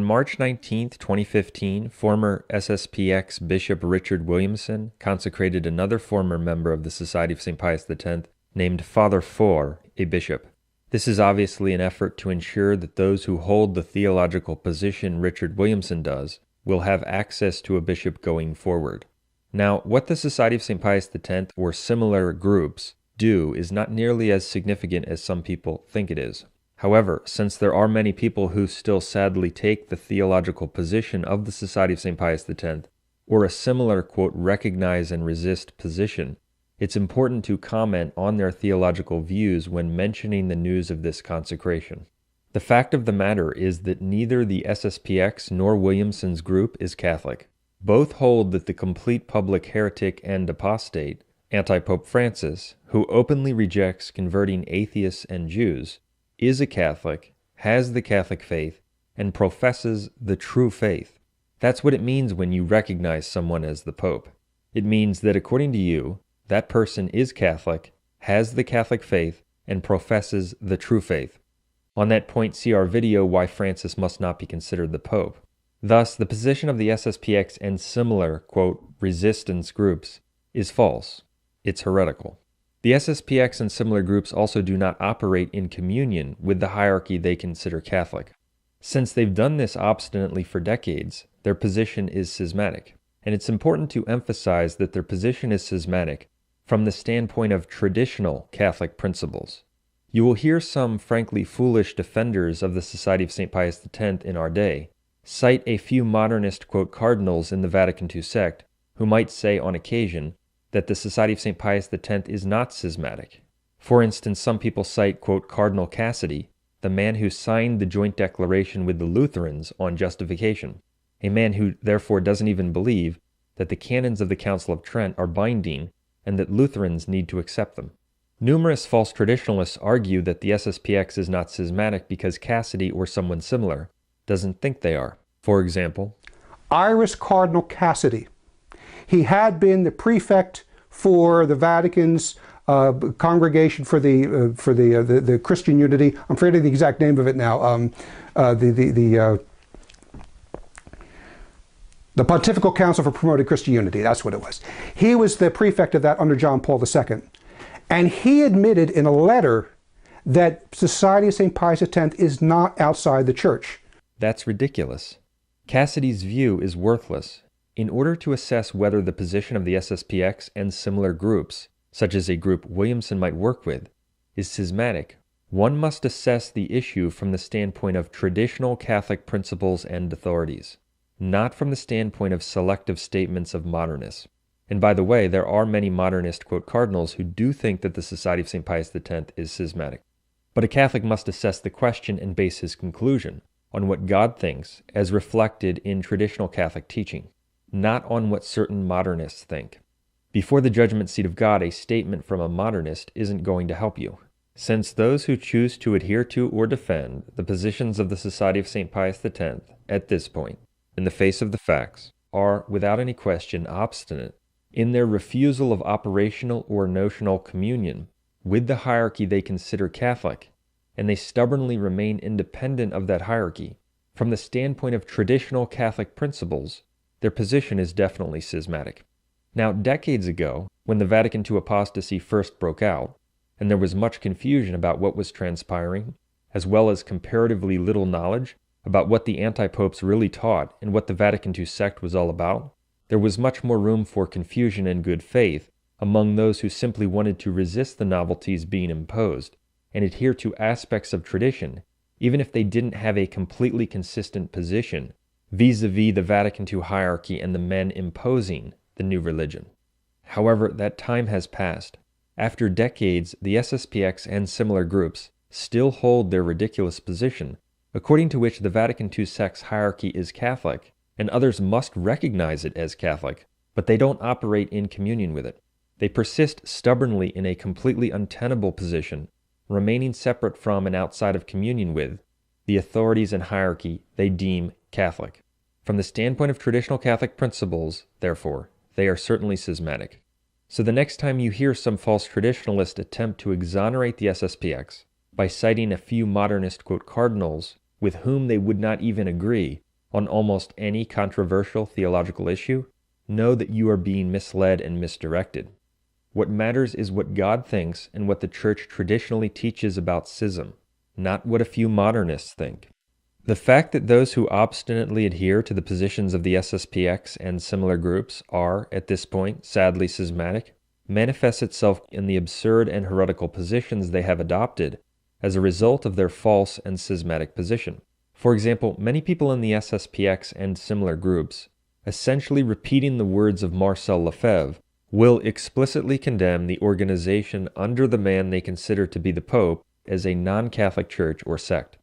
March 19, 2015, former SSPX Bishop Richard Williamson consecrated another former member of the Society of St. Pius X named Father For a bishop. This is obviously an effort to ensure that those who hold the theological position Richard Williamson does will have access to a bishop going forward. Now, what the Society of St. Pius X or similar groups do is not nearly as significant as some people think it is. However, since there are many people who still sadly take the theological position of the Society of St. Pius X, or a similar, quote, recognize and resist position, it's important to comment on their theological views when mentioning the news of this consecration. The fact of the matter is that neither the SSPX nor Williamson's group is Catholic. Both hold that the complete public heretic and apostate, anti-Pope Francis, who openly rejects converting atheists and Jews, is a Catholic, has the Catholic faith, and professes the true faith. That's what it means when you recognize someone as the Pope. It means that according to you, that person is Catholic, has the Catholic faith, and professes the true faith. On that point, see our video, Why Francis Must Not Be Considered the Pope. Thus, the position of the SSPX and similar, quote, resistance groups is false. It's heretical. The SSPX and similar groups also do not operate in communion with the hierarchy they consider Catholic. Since they've done this obstinately for decades, their position is schismatic. And it's important to emphasize that their position is schismatic from the standpoint of traditional Catholic principles. You will hear some frankly foolish defenders of the Society of St. Pius X in our day cite a few modernist, quote, cardinals in the Vatican II sect who might say on occasion that the Society of St. Pius X is not schismatic. For instance, some people cite, quote, Cardinal Cassidy, the man who signed the joint declaration with the Lutherans on justification, a man who therefore doesn't even believe that the canons of the Council of Trent are binding and that Lutherans need to accept them. Numerous false traditionalists argue that the SSPX is not schismatic because Cassidy or someone similar doesn't think they are. For example, Iris Cardinal Cassidy. He had been the prefect for the Vatican's congregation for the Christian unity. I'm forgetting the exact name of it now. The Pontifical Council for Promoting Christian Unity. That's what it was. He was the prefect of that under John Paul II, and he admitted in a letter that Society of St. Pius X is not outside the Church. That's ridiculous. Cassidy's view is worthless. In order to assess whether the position of the SSPX and similar groups, such as a group Williamson might work with, is schismatic, one must assess the issue from the standpoint of traditional Catholic principles and authorities, not from the standpoint of selective statements of modernists. And by the way, there are many modernist, quote, cardinals who do think that the Society of St. Pius X is schismatic. But a Catholic must assess the question and base his conclusion on what God thinks as reflected in traditional Catholic teaching, not on what certain modernists think. Before the judgment seat of God, a statement from a modernist isn't going to help you, since those who choose to adhere to or defend the positions of the Society of St. Pius X at this point, in the face of the facts, are, without any question, obstinate in their refusal of operational or notional communion with the hierarchy they consider Catholic, and they stubbornly remain independent of that hierarchy. From the standpoint of traditional Catholic principles, their position is definitely schismatic. Now, decades ago, when the Vatican II apostasy first broke out, and there was much confusion about what was transpiring, as well as comparatively little knowledge about what the anti-popes really taught and what the Vatican II sect was all about, there was much more room for confusion and good faith among those who simply wanted to resist the novelties being imposed and adhere to aspects of tradition, even if they didn't have a completely consistent position vis-a-vis the Vatican II hierarchy and the men imposing the new religion. However, that time has passed. After decades, the SSPX and similar groups still hold their ridiculous position, according to which the Vatican II sect's hierarchy is Catholic, and others must recognize it as Catholic, but they don't operate in communion with it. They persist stubbornly in a completely untenable position, remaining separate from and outside of communion with the authorities and hierarchy they deem Catholic. From the standpoint of traditional Catholic principles, therefore, they are certainly schismatic. So the next time you hear some false traditionalist attempt to exonerate the SSPX by citing a few modernist, quote, cardinals with whom they would not even agree, on almost any controversial theological issue, know that you are being misled and misdirected. What matters is what God thinks and what the Church traditionally teaches about schism, not what a few modernists think. The fact that those who obstinately adhere to the positions of the SSPX and similar groups are, at this point, sadly schismatic, manifests itself in the absurd and heretical positions they have adopted as a result of their false and schismatic position. For example, many people in the SSPX and similar groups, essentially repeating the words of Marcel Lefebvre, will explicitly condemn the organization under the man they consider to be the Pope as a non-Catholic church or sect.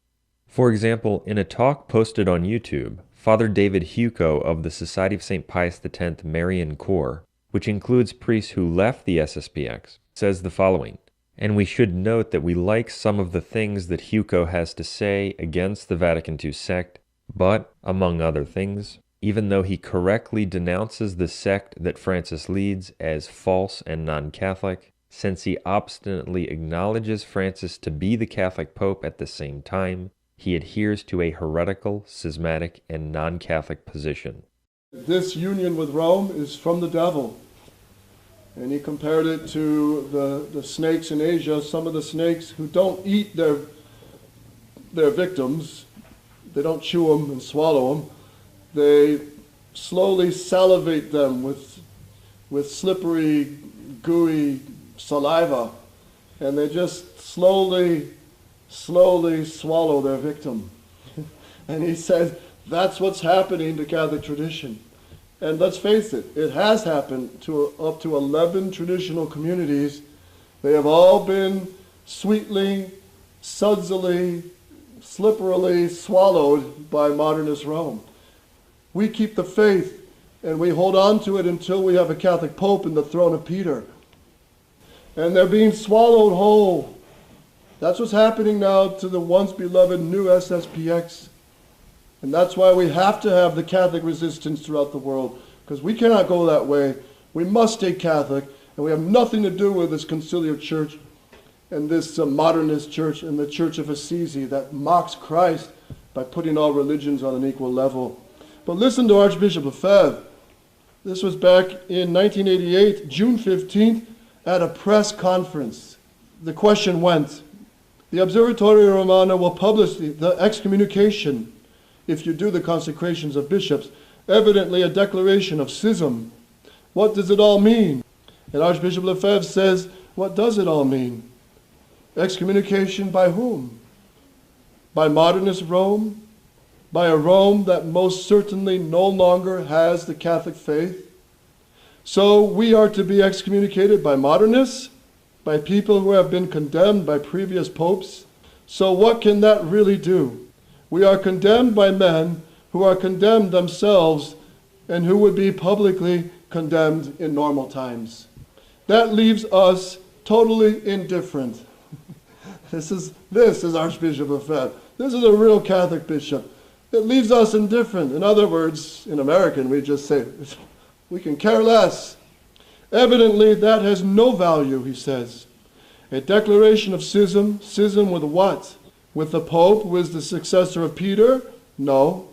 For example, in a talk posted on YouTube, Father David Hugo of the Society of St. Pius X Marian Corps, which includes priests who left the SSPX, says the following, and we should note that we like some of the things that Hugo has to say against the Vatican II sect, but, among other things, even though he correctly denounces the sect that Francis leads as false and non-Catholic, since he obstinately acknowledges Francis to be the Catholic Pope at the same time, he adheres to a heretical, schismatic, and non-Catholic position. This union with Rome is from the devil. And he compared it to the snakes in Asia, some of the snakes who don't eat their victims, they don't chew them and swallow them, they slowly salivate them with slippery, gooey saliva, and they just slowly swallow their victim. And he said, that's what's happening to Catholic tradition. And let's face it, it has happened to up to 11 traditional communities. They have all been sweetly, sudsily, slipperily swallowed by modernist Rome. We keep the faith and we hold on to it until we have a Catholic Pope in the throne of Peter. And they're being swallowed whole. That's what's happening now to the once beloved new SSPX. And that's why we have to have the Catholic resistance throughout the world, because we cannot go that way. We must stay Catholic, and we have nothing to do with this conciliar church and this modernist church and the Church of Assisi that mocks Christ by putting all religions on an equal level. But listen to Archbishop Lefebvre. This was back in 1988, June 15th, at a press conference. The question went, the Observatorio Romano will publish the excommunication if you do the consecrations of bishops, evidently a declaration of schism. What does it all mean? And Archbishop Lefebvre says, what does it all mean? Excommunication by whom? By modernist Rome? By a Rome that most certainly no longer has the Catholic faith? So we are to be excommunicated by modernists? By people who have been condemned by previous popes? So what can that really do? We are condemned by men who are condemned themselves and who would be publicly condemned in normal times. That leaves us totally indifferent. This is Archbishop Lefebvre. This is a real Catholic bishop. It leaves us indifferent. In other words, in American, we just say, we can care less. Evidently, that has no value, he says. A declaration of schism with what? With the Pope, who is the successor of Peter? No,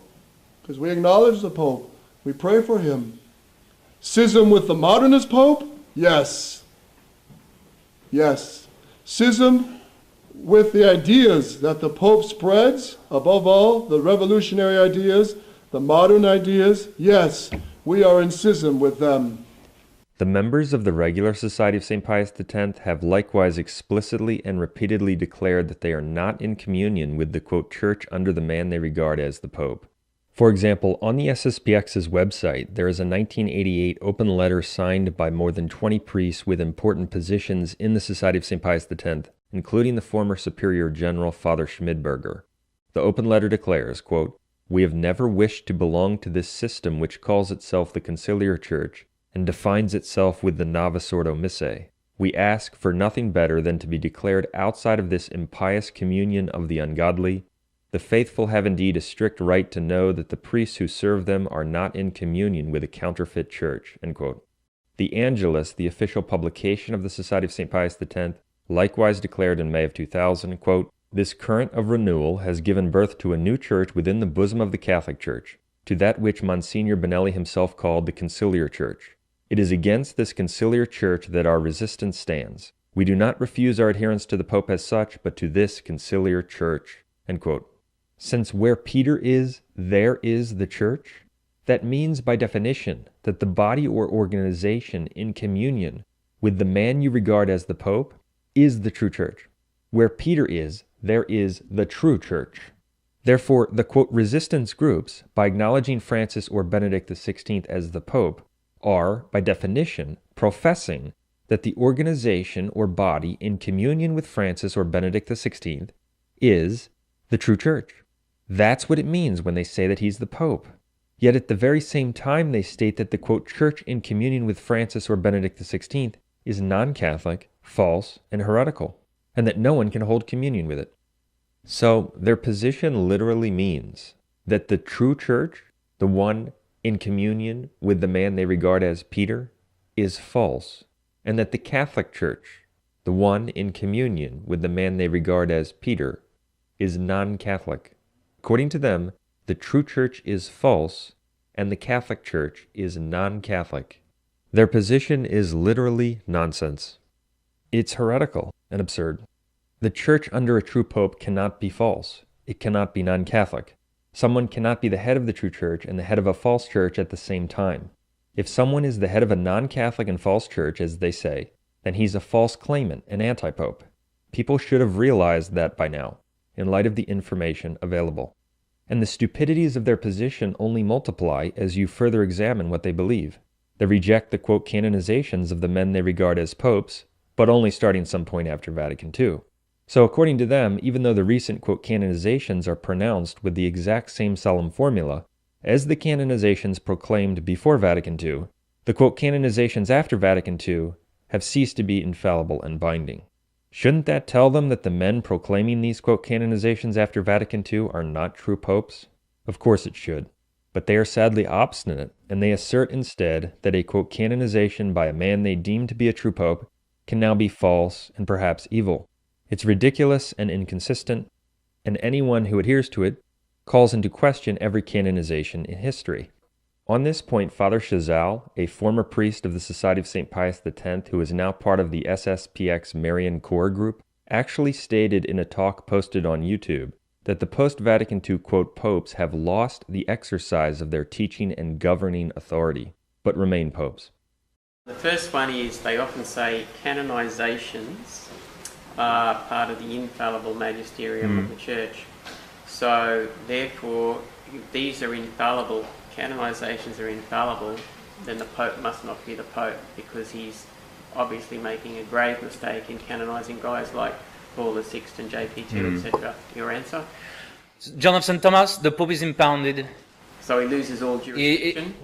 because we acknowledge the Pope. We pray for him. Schism with the modernist Pope? Yes. Yes. Schism with the ideas that the Pope spreads, above all, the revolutionary ideas, the modern ideas? Yes, we are in schism with them. The members of the regular Society of St. Pius X have likewise explicitly and repeatedly declared that they are not in communion with the, quote, church under the man they regard as the Pope. For example, on the SSPX's website, there is a 1988 open letter signed by more than 20 priests with important positions in the Society of St. Pius X, including the former Superior General Father Schmidberger. The open letter declares, quote, "We have never wished to belong to this system which calls itself the Conciliar Church, and defines itself with the Novus Ordo Missae. We ask for nothing better than to be declared outside of this impious communion of the ungodly. The faithful have indeed a strict right to know that the priests who serve them are not in communion with a counterfeit church." End quote. The Angelus, the official publication of the Society of St. Pius X, likewise declared in May of 2000, quote, "This current of renewal has given birth to a new church within the bosom of the Catholic Church. to that which Monsignor Benelli himself called the Conciliar Church. It is against this Conciliar Church that our resistance stands. We do not refuse our adherence to the Pope as such, but to this Conciliar Church." End quote. Since where Peter is, there is the Church, that means by definition that the body or organization in communion with the man you regard as the Pope is the true Church. Where Peter is, there is the true Church. Therefore, the quote resistance groups, by acknowledging Francis or Benedict XVI as the Pope, are, by definition, professing that the organization or body in communion with Francis or Benedict XVI is the true Church. That's what it means when they say that he's the Pope. Yet at the very same time they state that the quote church in communion with Francis or Benedict XVI is non-Catholic, false, and heretical, and that no one can hold communion with it. So their position literally means that the true church, the one in communion with the man they regard as Peter, is false, and that the Catholic Church, the one in communion with the man they regard as Peter, is non-Catholic. According to them, the true church is false, and the Catholic Church is non-Catholic. Their position is literally nonsense. It's heretical and absurd. The church under a true pope cannot be false. It cannot be non-Catholic. Someone cannot be the head of the true church and the head of a false church at the same time. If someone is the head of a non-Catholic and false church, as they say, then he's a false claimant, an anti-pope. People should have realized that by now, in light of the information available. And the stupidities of their position only multiply as you further examine what they believe. They reject the quote canonizations of the men they regard as popes, but only starting some point after Vatican II. So according to them, even though the recent quote canonizations are pronounced with the exact same solemn formula as the canonizations proclaimed before Vatican II, the quote canonizations after Vatican II have ceased to be infallible and binding. Shouldn't that tell them that the men proclaiming these quote canonizations after Vatican II are not true popes? Of course it should. But they are sadly obstinate, and they assert instead that a quote canonization by a man they deem to be a true pope can now be false and perhaps evil. It's ridiculous and inconsistent, and anyone who adheres to it calls into question every canonization in history. On this point, Father Chazal, a former priest of the Society of St. Pius X, who is now part of the SSPX Marian Core group, actually stated in a talk posted on YouTube that the post-Vatican II quote popes have lost the exercise of their teaching and governing authority, but remain popes. The first one is they often say canonizations are part of the infallible magisterium of the Church. So therefore, if these are infallible, canonizations are infallible, then the Pope must not be the Pope, because he's obviously making a grave mistake in canonizing guys like Paul VI and JP2, etc. Your answer? John of St. Thomas, the Pope is impounded. So he loses all jurisdiction?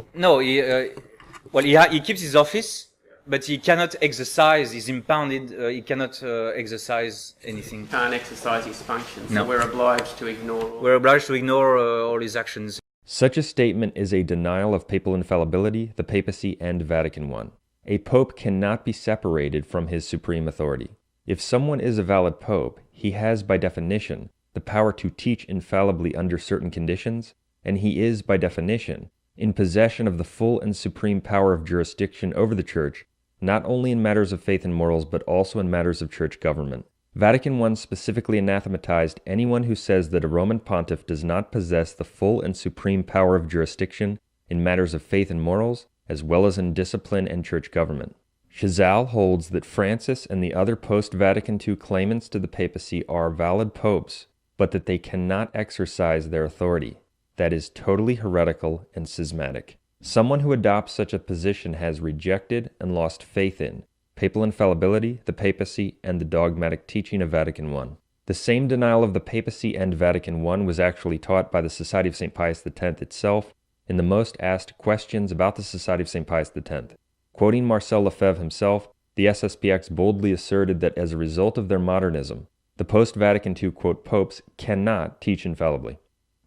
He keeps his office, but he cannot exercise, he's impounded, he cannot exercise anything. Can't exercise his functions, No. so we're obliged to ignore all his actions. Such a statement is a denial of papal infallibility, the papacy, and Vatican I. A pope cannot be separated from his supreme authority. If someone is a valid pope, he has, by definition, the power to teach infallibly under certain conditions, and he is, by definition, in possession of the full and supreme power of jurisdiction over the Church, not only in matters of faith and morals, but also in matters of church government. Vatican I specifically anathematized anyone who says that a Roman pontiff does not possess the full and supreme power of jurisdiction in matters of faith and morals, as well as in discipline and church government. Chazal holds that Francis and the other post-Vatican II claimants to the papacy are valid popes, but that they cannot exercise their authority. That is totally heretical and schismatic. Someone who adopts such a position has rejected and lost faith in papal infallibility, the papacy, and the dogmatic teaching of Vatican I. The same denial of the papacy and Vatican I was actually taught by the Society of St. Pius X itself in the most asked questions about the Society of St. Pius X. Quoting Marcel Lefebvre himself, the SSPX boldly asserted that as a result of their modernism, the post-Vatican II quote popes cannot teach infallibly.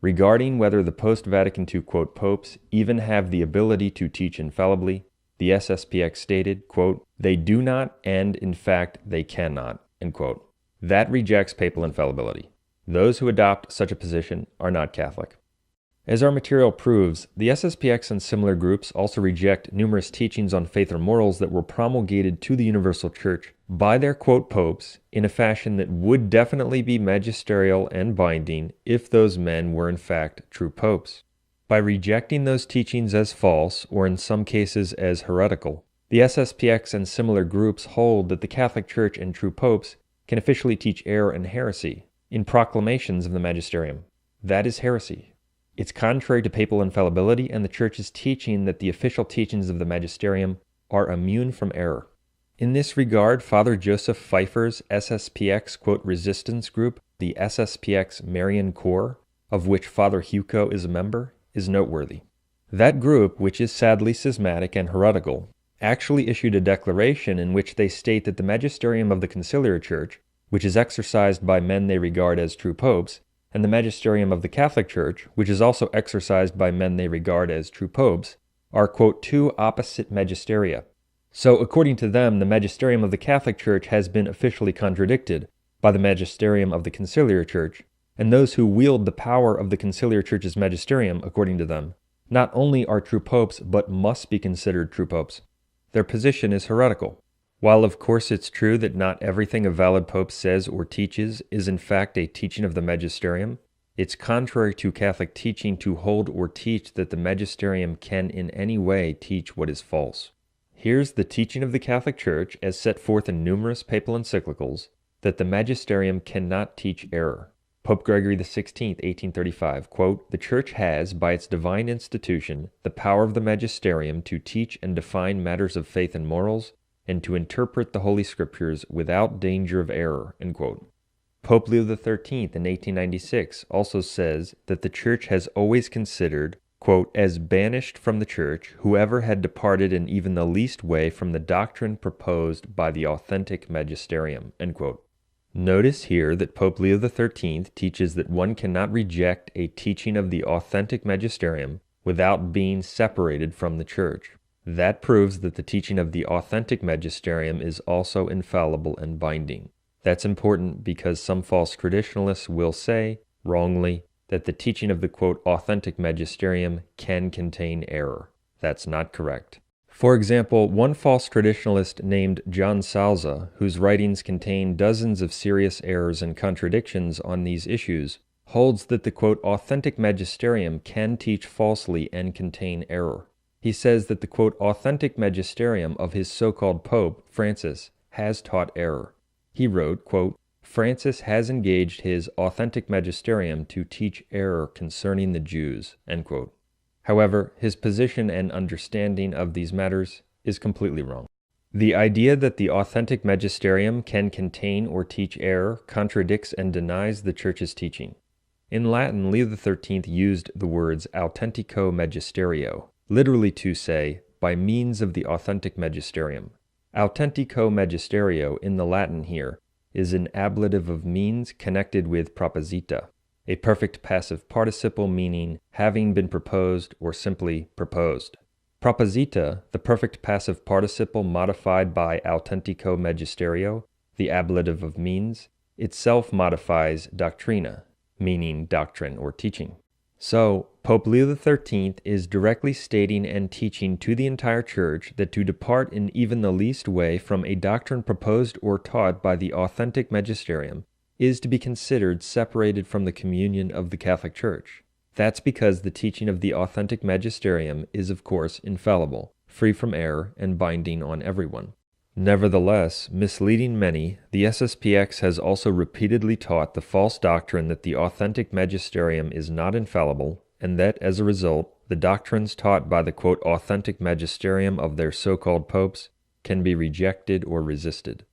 Regarding whether the post-Vatican II quote popes even have the ability to teach infallibly, the SSPX stated, quote, "They do not, and in fact they cannot," end quote. That rejects papal infallibility. Those who adopt such a position are not Catholic. As our material proves, the SSPX and similar groups also reject numerous teachings on faith or morals that were promulgated to the Universal Church by their quote popes in a fashion that would definitely be magisterial and binding if those men were in fact true popes. By rejecting those teachings as false, or in some cases as heretical, the SSPX and similar groups hold that the Catholic Church and true popes can officially teach error and heresy in proclamations of the magisterium. That is heresy. It's contrary to papal infallibility and the Church's teaching that the official teachings of the magisterium are immune from error. In this regard, Father Joseph Pfeiffer's SSPX quote resistance group, the SSPX Marian Corps, of which Father Hugo is a member, is noteworthy. That group, which is sadly schismatic and heretical, actually issued a declaration in which they state that the magisterium of the Conciliar Church, which is exercised by men they regard as true popes, and the magisterium of the Catholic Church, which is also exercised by men they regard as true popes, are, quote, two opposite magisteria. So, according to them, the magisterium of the Catholic Church has been officially contradicted by the magisterium of the Conciliar Church, and those who wield the power of the Conciliar Church's magisterium, according to them, not only are true popes, but must be considered true popes. Their position is heretical. While of course it's true that not everything a valid pope says or teaches is in fact a teaching of the magisterium, it's contrary to Catholic teaching to hold or teach that the magisterium can in any way teach what is false. Here's the teaching of the Catholic Church as set forth in numerous papal encyclicals, that the magisterium cannot teach error. Pope Gregory XVI, 1835, quote, "The Church has, by its divine institution, the power of the magisterium to teach and define matters of faith and morals, and to interpret the Holy Scriptures without danger of error," end quote. Pope Leo XIII in 1896 also says that the Church has always considered, quote, "as banished from the Church whoever had departed in even the least way from the doctrine proposed by the authentic magisterium," end quote. Notice here that Pope Leo XIII teaches that one cannot reject a teaching of the authentic magisterium without being separated from the Church. That proves that the teaching of the authentic magisterium is also infallible and binding. That's important because some false traditionalists will say, wrongly, that the teaching of the quote authentic magisterium can contain error. That's not correct. For example, one false traditionalist named John Salza, whose writings contain dozens of serious errors and contradictions on these issues, holds that the quote authentic magisterium can teach falsely and contain error. He says that the quote authentic magisterium of his so-called Pope, Francis, has taught error. He wrote, quote, "Francis has engaged his authentic magisterium to teach error concerning the Jews," end quote. However, his position and understanding of these matters is completely wrong. The idea that the authentic magisterium can contain or teach error contradicts and denies the Church's teaching. In Latin, Leo XIII used the words authentico magisterio, literally to say, by means of the authentic magisterium. Authentico magisterio in the Latin here is an ablative of means connected with proposita, a perfect passive participle meaning having been proposed or simply proposed. Proposita, the perfect passive participle modified by authentico magisterio, the ablative of means, itself modifies doctrina, meaning doctrine or teaching. So, Pope Leo XIII is directly stating and teaching to the entire Church that to depart in even the least way from a doctrine proposed or taught by the authentic magisterium is to be considered separated from the communion of the Catholic Church. That's because the teaching of the authentic magisterium is, of course, infallible, free from error, and binding on everyone. Nevertheless, misleading many, the SSPX has also repeatedly taught the false doctrine that the authentic magisterium is not infallible, and that, as a result, the doctrines taught by the quote authentic magisterium of their so-called popes can be rejected or resisted.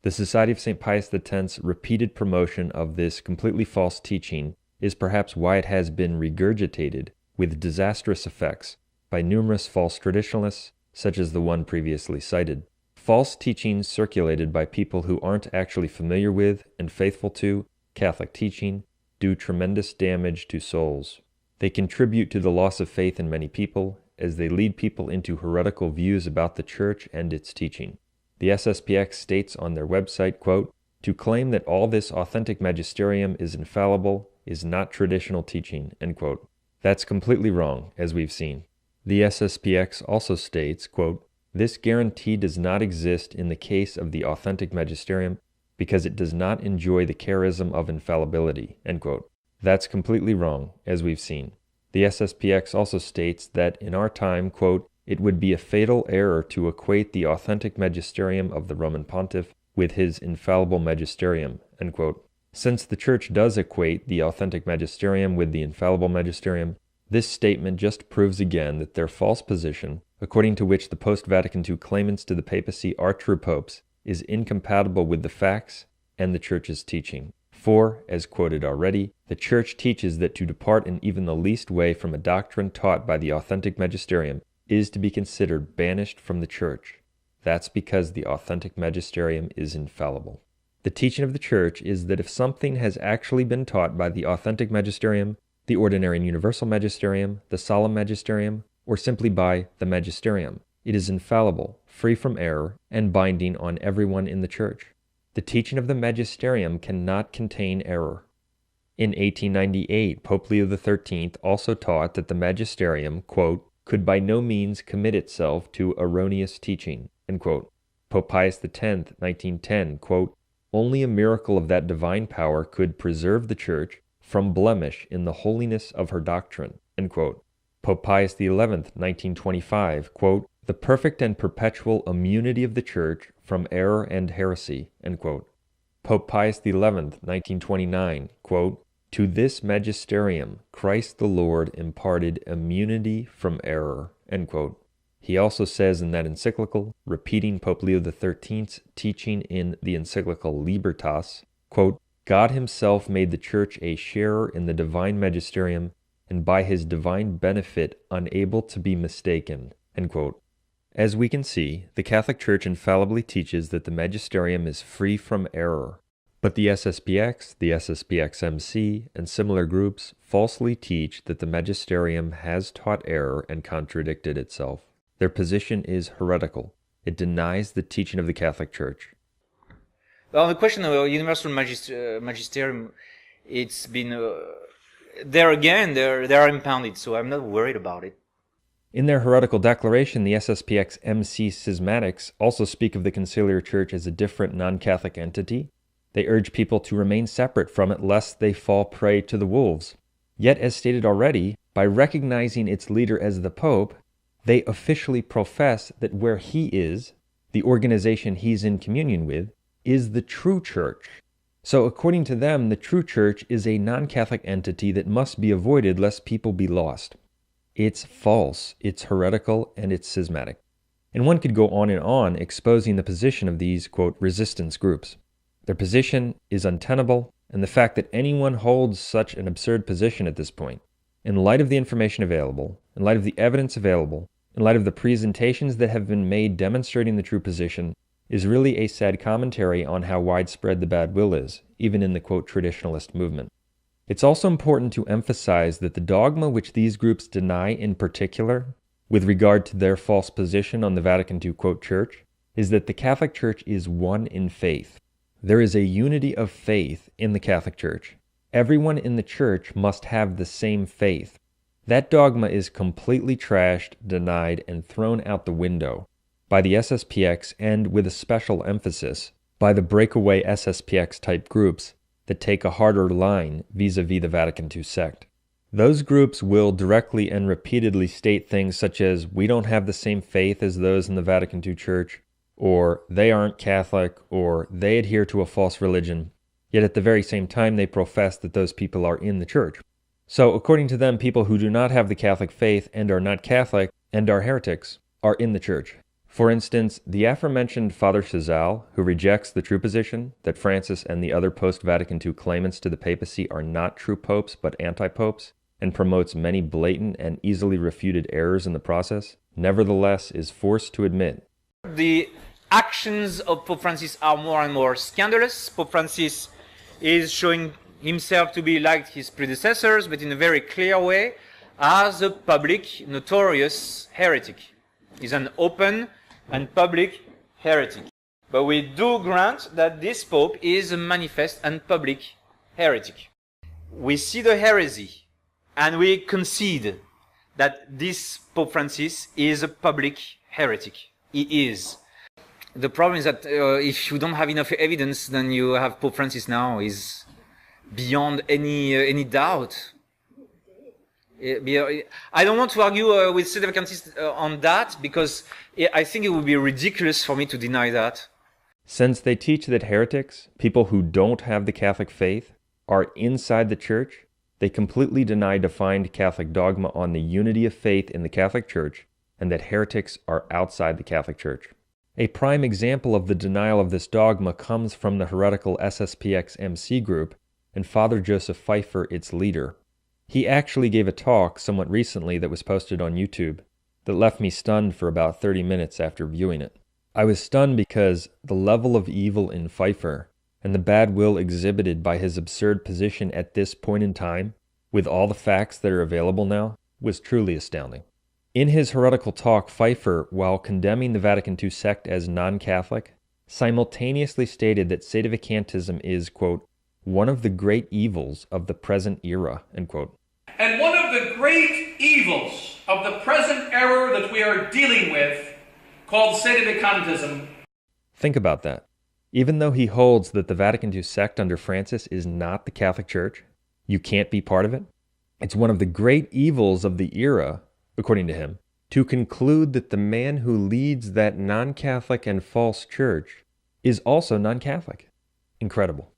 The Society of St. Pius X's repeated promotion of this completely false teaching is perhaps why it has been regurgitated with disastrous effects by numerous false traditionalists, such as the one previously cited. False teachings circulated by people who aren't actually familiar with and faithful to Catholic teaching do tremendous damage to souls. They contribute to the loss of faith in many people as they lead people into heretical views about the Church and its teaching. The SSPX states on their website, quote, "To claim that all this authentic magisterium is infallible is not traditional teaching," end quote. That's completely wrong, as we've seen. The SSPX also states, quote, "This guarantee does not exist in the case of the authentic magisterium because it does not enjoy the charism of infallibility," end quote. That's completely wrong, as we've seen. The SSPX also states that in our time, quote, "It would be a fatal error to equate the authentic magisterium of the Roman Pontiff with his infallible magisterium," end quote. Since the Church does equate the authentic magisterium with the infallible magisterium, this statement just proves again that their false position, according to which the post-Vatican II claimants to the papacy are true popes, is incompatible with the facts and the Church's teaching. For, as quoted already, the Church teaches that to depart in even the least way from a doctrine taught by the authentic magisterium is to be considered banished from the Church. That's because the authentic magisterium is infallible. The teaching of the Church is that if something has actually been taught by the authentic magisterium, the ordinary and universal magisterium, the solemn magisterium, or simply by the magisterium, it is infallible, free from error, and binding on everyone in the Church. The teaching of the magisterium cannot contain error. In 1898, Pope Leo XIII also taught that the magisterium, quote, "could by no means commit itself to erroneous teaching," end quote. Pope Pius X, 1910, quote, "Only a miracle of that divine power could preserve the Church from blemish in the holiness of her doctrine," end quote. Pope Pius XI, 1925, quote, "The perfect and perpetual immunity of the Church from error and heresy," end quote. Pope Pius XI, 1929, quote, "To this magisterium Christ the Lord imparted immunity from error," end quote. He also says in that encyclical, repeating Pope Leo XIII's teaching in the encyclical Libertas, quote, "God himself made the Church a sharer in the divine magisterium, and by his divine benefit unable to be mistaken," end quote. As we can see, the Catholic Church infallibly teaches that the magisterium is free from error. But the SSPX, the SSPX-MC, and similar groups falsely teach that the magisterium has taught error and contradicted itself. Their position is heretical. It denies the teaching of the Catholic Church. Well, on the question of universal magisterium, it's been there again. They are impounded, so I'm not worried about it. In their heretical declaration, the SSPX-MC schismatics also speak of the conciliar church as a different non-Catholic entity. They urge people to remain separate from it lest they fall prey to the wolves. Yet, as stated already, by recognizing its leader as the Pope, they officially profess that where he is, the organization he's in communion with, is the true church. So according to them, the true church is a non-Catholic entity that must be avoided lest people be lost. It's false, it's heretical, and it's schismatic. And one could go on exposing the position of these, quote, resistance groups. Their position is untenable, and the fact that anyone holds such an absurd position at this point, in light of the information available, in light of the evidence available, in light of the presentations that have been made demonstrating the true position, is really a sad commentary on how widespread the bad will is, even in the, quote, traditionalist movement. It's also important to emphasize that the dogma which these groups deny in particular, with regard to their false position on the Vatican II, quote, church, is that the Catholic Church is one in faith. There is a unity of faith in the Catholic Church. Everyone in the Church must have the same faith. That dogma is completely trashed, denied, and thrown out the window by the SSPX and, with a special emphasis, by the breakaway SSPX-type groups that take a harder line vis-a-vis the Vatican II sect. Those groups will directly and repeatedly state things such as, we don't have the same faith as those in the Vatican II Church, or they aren't Catholic, or they adhere to a false religion, yet at the very same time they profess that those people are in the Church. So according to them, people who do not have the Catholic faith and are not Catholic and are heretics are in the Church. For instance, the aforementioned Father Chazal, who rejects the true position that Francis and the other post-Vatican II claimants to the papacy are not true popes but anti-popes, and promotes many blatant and easily refuted errors in the process, nevertheless is forced to admit the actions of Pope Francis are more and more scandalous. Pope Francis is showing himself to be like his predecessors, but in a very clear way, as a public, notorious heretic. He's an open and public heretic. But we do grant that this Pope is a manifest and public heretic. We see the heresy and we concede that this Pope Francis is a public heretic. He is. The problem is that if you don't have enough evidence, then you have Pope Francis now is beyond any doubt. I don't want to argue with sedevacantists on that, because I think it would be ridiculous for me to deny that. Since they teach that heretics, people who don't have the Catholic faith, are inside the Church, they completely deny defined Catholic dogma on the unity of faith in the Catholic Church, and that heretics are outside the Catholic Church. A prime example of the denial of this dogma comes from the heretical SSPX-MC group and Father Joseph Pfeiffer, its leader. He actually gave a talk somewhat recently that was posted on YouTube that left me stunned for about 30 minutes after viewing it. I was stunned because the level of evil in Pfeiffer and the bad will exhibited by his absurd position at this point in time, with all the facts that are available now, was truly astounding. In his heretical talk, Pfeiffer, while condemning the Vatican II sect as non-Catholic, simultaneously stated that sedevacantism is, quote, one of the great evils of the present era, end quote. And one of the great evils of the present era that we are dealing with, called sedevacantism. Think about that. Even though he holds that the Vatican II sect under Francis is not the Catholic Church, you can't be part of it, it's one of the great evils of the era, according to him, to conclude that the man who leads that non-Catholic and false church is also non-Catholic. Incredible.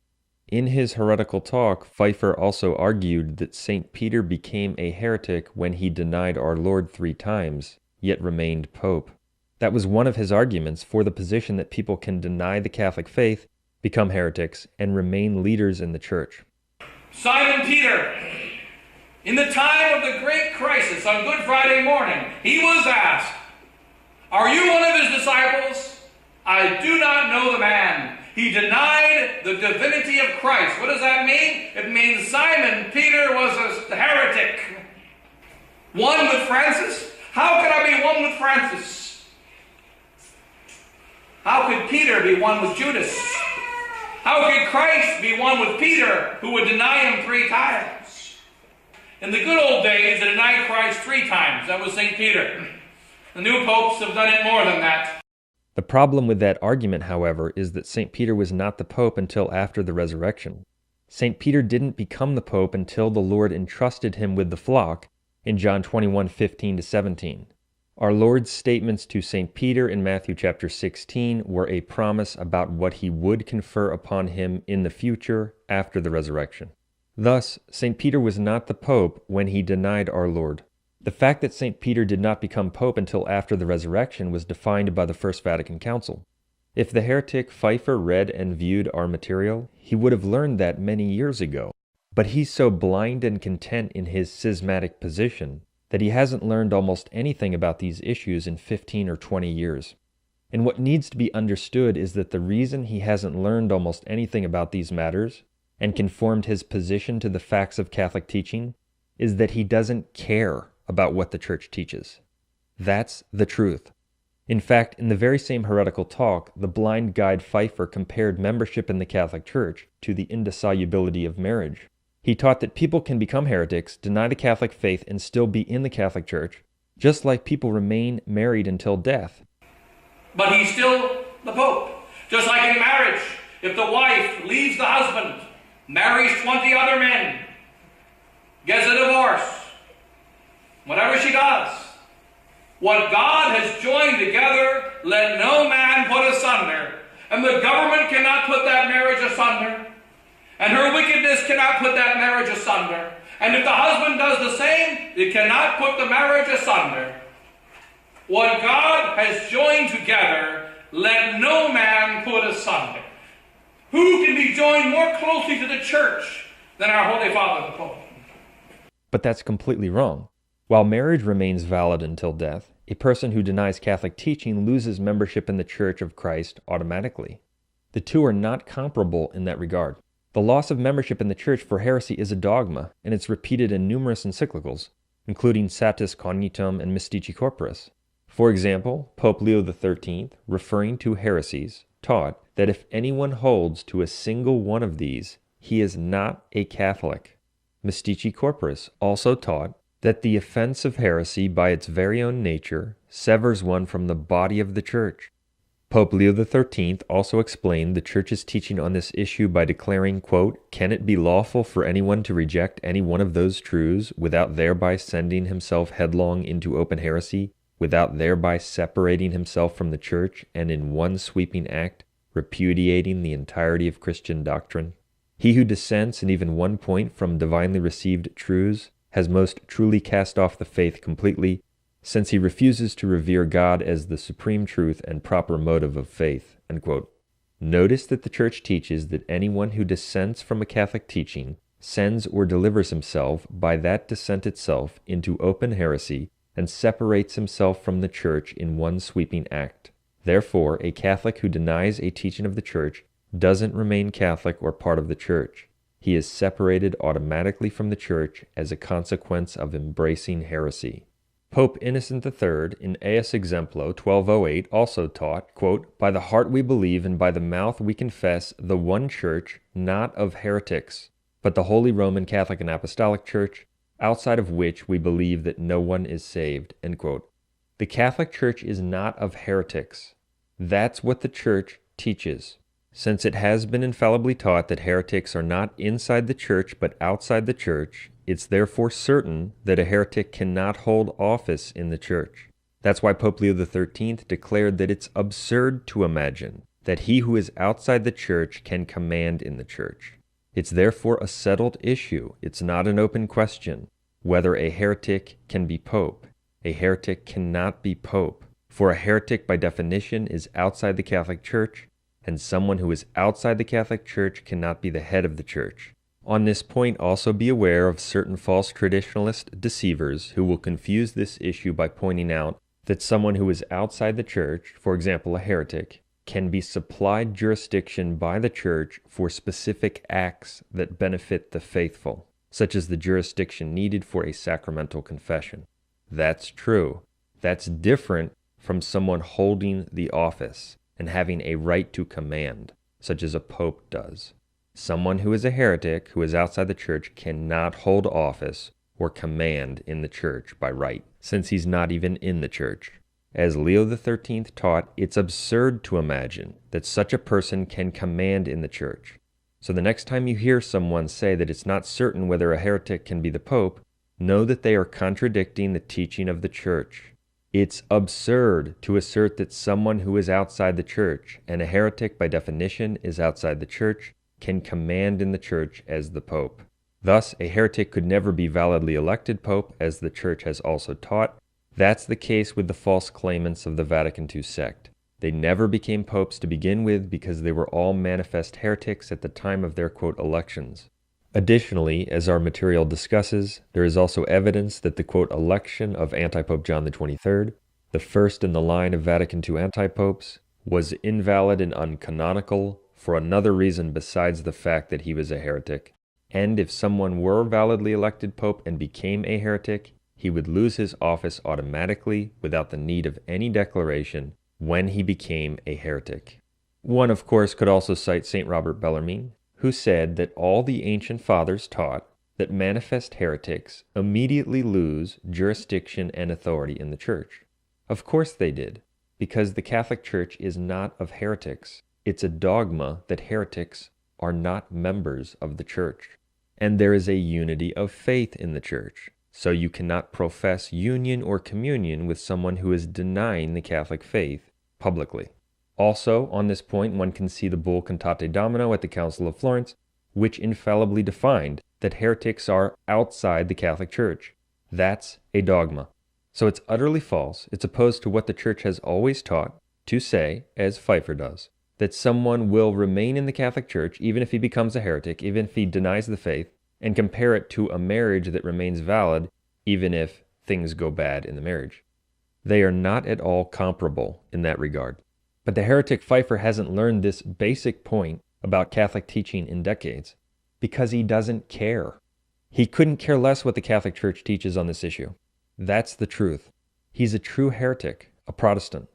In his heretical talk, Pfeiffer also argued that St. Peter became a heretic when he denied our Lord 3 times, yet remained Pope. That was one of his arguments for the position that people can deny the Catholic faith, become heretics, and remain leaders in the Church. Simon Peter, in the time of the great crisis on Good Friday morning, he was asked, "Are you one of his disciples?" "I do not know the man." He denied the divinity of Christ. What does that mean? It means Simon Peter was a heretic. One with Francis? How could I be one with Francis? How could Peter be one with Judas? How could Christ be one with Peter, who would deny him 3 times? In the good old days, they denied Christ 3 times. That was St. Peter. The new popes have done it more than that. The problem with that argument, however, is that St. Peter was not the Pope until after the resurrection. St. Peter didn't become the Pope until the Lord entrusted him with the flock in John 21:15-17. Our Lord's statements to St. Peter in Matthew chapter 16 were a promise about what he would confer upon him in the future after the resurrection. Thus, St. Peter was not the Pope when he denied our Lord. The fact that St. Peter did not become Pope until after the resurrection was defined by the First Vatican Council. If the heretic Pfeiffer read and viewed our material, he would have learned that many years ago. But he's so blind and content in his schismatic position that he hasn't learned almost anything about these issues in 15 or 20 years. And what needs to be understood is that the reason he hasn't learned almost anything about these matters and conformed his position to the facts of Catholic teaching is that he doesn't care about what the Church teaches. That's the truth. In fact, in the very same heretical talk, the blind guide Pfeiffer compared membership in the Catholic Church to the indissolubility of marriage. He taught that people can become heretics, deny the Catholic faith, and still be in the Catholic Church, just like people remain married until death. But he's still the Pope. Just like in marriage, if the wife leaves the husband, marries 20 other men, gets a divorce, whatever she does, what God has joined together, let no man put asunder. And the government cannot put that marriage asunder. And her wickedness cannot put that marriage asunder. And if the husband does the same, it cannot put the marriage asunder. What God has joined together, let no man put asunder. Who can be joined more closely to the Church than our Holy Father, the Pope? But that's completely wrong. While marriage remains valid until death, a person who denies Catholic teaching loses membership in the Church of Christ automatically. The two are not comparable in that regard. The loss of membership in the Church for heresy is a dogma, and it's repeated in numerous encyclicals, including Satis Cognitum and Mystici Corporis. For example, Pope Leo XIII, referring to heresies, taught that if anyone holds to a single one of these, he is not a Catholic. Mystici Corporis also taught that the offense of heresy by its very own nature severs one from the body of the Church. Pope Leo XIII also explained the Church's teaching on this issue by declaring, quote, "Can it be lawful for anyone to reject any one of those truths without thereby sending himself headlong into open heresy, without thereby separating himself from the Church, and in one sweeping act repudiating the entirety of Christian doctrine? He who dissents in even one point from divinely received truths has most truly cast off the faith completely, since he refuses to revere God as the supreme truth and proper motive of faith." Unquote. Notice that the Church teaches that anyone who dissents from a Catholic teaching sends or delivers himself by that dissent itself into open heresy and separates himself from the Church in one sweeping act. Therefore, a Catholic who denies a teaching of the Church doesn't remain Catholic or part of the Church. He is separated automatically from the Church as a consequence of embracing heresy. Pope Innocent III, in Eius Exemplo 1208, also taught, quote, "By the heart we believe and by the mouth we confess the one Church, not of heretics, but the Holy Roman Catholic and Apostolic Church, outside of which we believe that no one is saved." End quote. The Catholic Church is not of heretics. That's what the Church teaches. Since it has been infallibly taught that heretics are not inside the Church but outside the Church, it's therefore certain that a heretic cannot hold office in the Church. That's why Pope Leo XIII declared that it's absurd to imagine that he who is outside the Church can command in the Church. It's therefore a settled issue. It's not an open question whether a heretic can be pope. A heretic cannot be pope, for a heretic by definition is outside the Catholic Church, and someone who is outside the Catholic Church cannot be the head of the Church. On this point, also be aware of certain false traditionalist deceivers who will confuse this issue by pointing out that someone who is outside the Church, for example a heretic, can be supplied jurisdiction by the Church for specific acts that benefit the faithful, such as the jurisdiction needed for a sacramental confession. That's true. That's different from someone holding the office and having a right to command, such as a pope does. Someone who is a heretic, who is outside the Church, cannot hold office or command in the Church by right, since he's not even in the Church. As Leo XIII taught, it's absurd to imagine that such a person can command in the Church. So the next time you hear someone say that it's not certain whether a heretic can be the Pope, know that they are contradicting the teaching of the Church. It's absurd to assert that someone who is outside the Church, and a heretic by definition is outside the Church, can command in the Church as the Pope. Thus, a heretic could never be validly elected Pope, as the Church has also taught. That's the case with the false claimants of the Vatican II sect. They never became popes to begin with because they were all manifest heretics at the time of their, quote, elections. Additionally, as our material discusses, there is also evidence that the, quote, election of Antipope John XXIII, the first in the line of Vatican II antipopes, was invalid and uncanonical for another reason besides the fact that he was a heretic. And if someone were validly elected pope and became a heretic, he would lose his office automatically without the need of any declaration when he became a heretic. One, of course, could also cite St. Robert Bellarmine, who said that all the ancient fathers taught that manifest heretics immediately lose jurisdiction and authority in the Church. Of course they did, because the Catholic Church is not of heretics. It's a dogma that heretics are not members of the Church. And there is a unity of faith in the Church, so you cannot profess union or communion with someone who is denying the Catholic faith publicly. Also, on this point, one can see the bull Cantate Domino at the Council of Florence, which infallibly defined that heretics are outside the Catholic Church. That's a dogma. So it's utterly false. It's opposed to what the Church has always taught, to say, as Pfeiffer does, that someone will remain in the Catholic Church even if he becomes a heretic, even if he denies the faith, and compare it to a marriage that remains valid even if things go bad in the marriage. They are not at all comparable in that regard. But the heretic Pfeiffer hasn't learned this basic point about Catholic teaching in decades because he doesn't care. He couldn't care less what the Catholic Church teaches on this issue. That's the truth. He's a true heretic, a Protestant.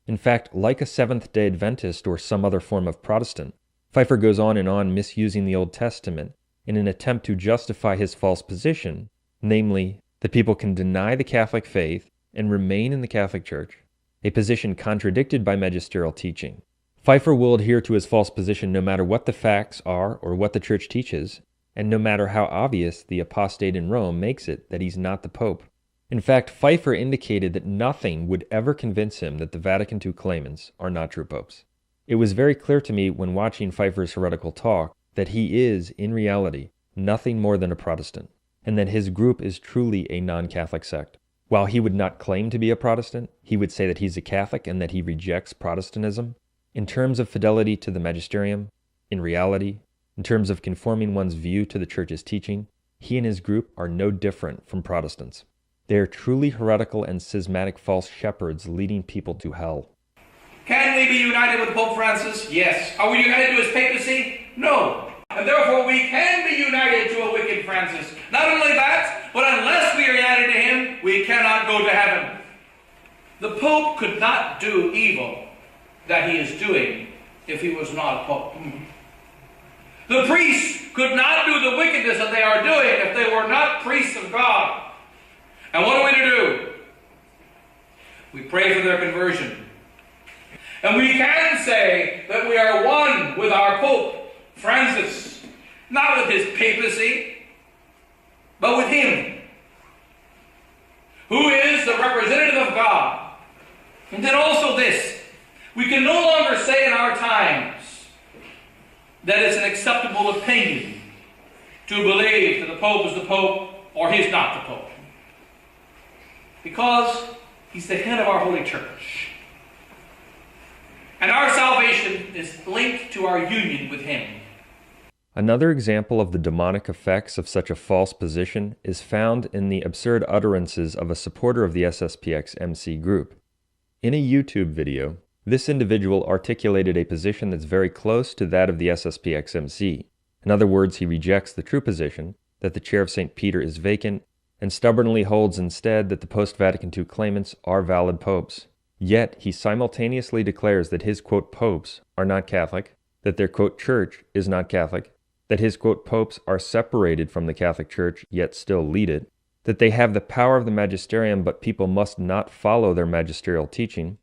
In fact, like a Seventh-day Adventist or some other form of Protestant, Pfeiffer goes on and on misusing the Old Testament in an attempt to justify his false position, namely, that people can deny the Catholic faith and remain in the Catholic Church, a position contradicted by magisterial teaching. Pfeiffer will adhere to his false position no matter what the facts are or what the Church teaches, and no matter how obvious the apostate in Rome makes it that he's not the Pope. In fact, Pfeiffer indicated that nothing would ever convince him that the Vatican II claimants are not true popes. It was very clear to me when watching Pfeiffer's heretical talk that he is, in reality, nothing more than a Protestant, and that his group is truly a non-Catholic sect. While he would not claim to be a Protestant, he would say that he's a Catholic and that he rejects Protestantism. In terms of fidelity to the magisterium, in reality, in terms of conforming one's view to the Church's teaching, he and his group are no different from Protestants. They are truly heretical and schismatic false shepherds leading people to hell. Can we be united with Pope Francis? Yes. Are we united to his papacy? No. And therefore we can be united to a wicked Francis. Not only that, but unless we are united to him, we cannot go to heaven. The Pope could not do evil that he is doing if he was not a Pope. The priests could not do the wickedness that they are doing if they were not priests of God. And what are we to do? We pray for their conversion. And we can say that we are one with our Pope, Francis, not with his papacy, but with him, who is the representative of God. And then also this, we can no longer say in our times that it's an acceptable opinion to believe that the Pope is the Pope or he's not the Pope. Because he's the head of our Holy Church. And our salvation is linked to our union with him. Another example of the demonic effects of such a false position is found in the absurd utterances of a supporter of the SSPX-MC group. In a YouTube video, this individual articulated a position that's very close to that of the SSPX-MC. In other words, he rejects the true position that the chair of St. Peter is vacant and stubbornly holds instead that the post-Vatican II claimants are valid popes. Yet, he simultaneously declares that his, quote, popes are not Catholic, that their, quote, church is not Catholic, that his, quote, popes are separated from the Catholic Church yet still lead it, that they have the power of the magisterium but people must not follow their magisterial teaching,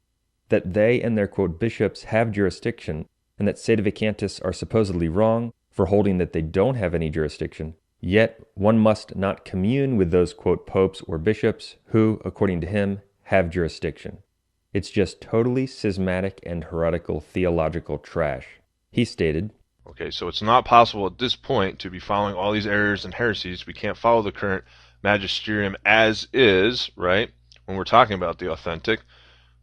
that they and their, quote, bishops have jurisdiction, and that sedevacantists are supposedly wrong for holding that they don't have any jurisdiction, yet one must not commune with those, quote, popes or bishops who, according to him, have jurisdiction. It's just totally schismatic and heretical theological trash. He stated, okay, so it's not possible at this point to be following all these errors and heresies. We can't follow the current magisterium as is, right, when we're talking about the authentic,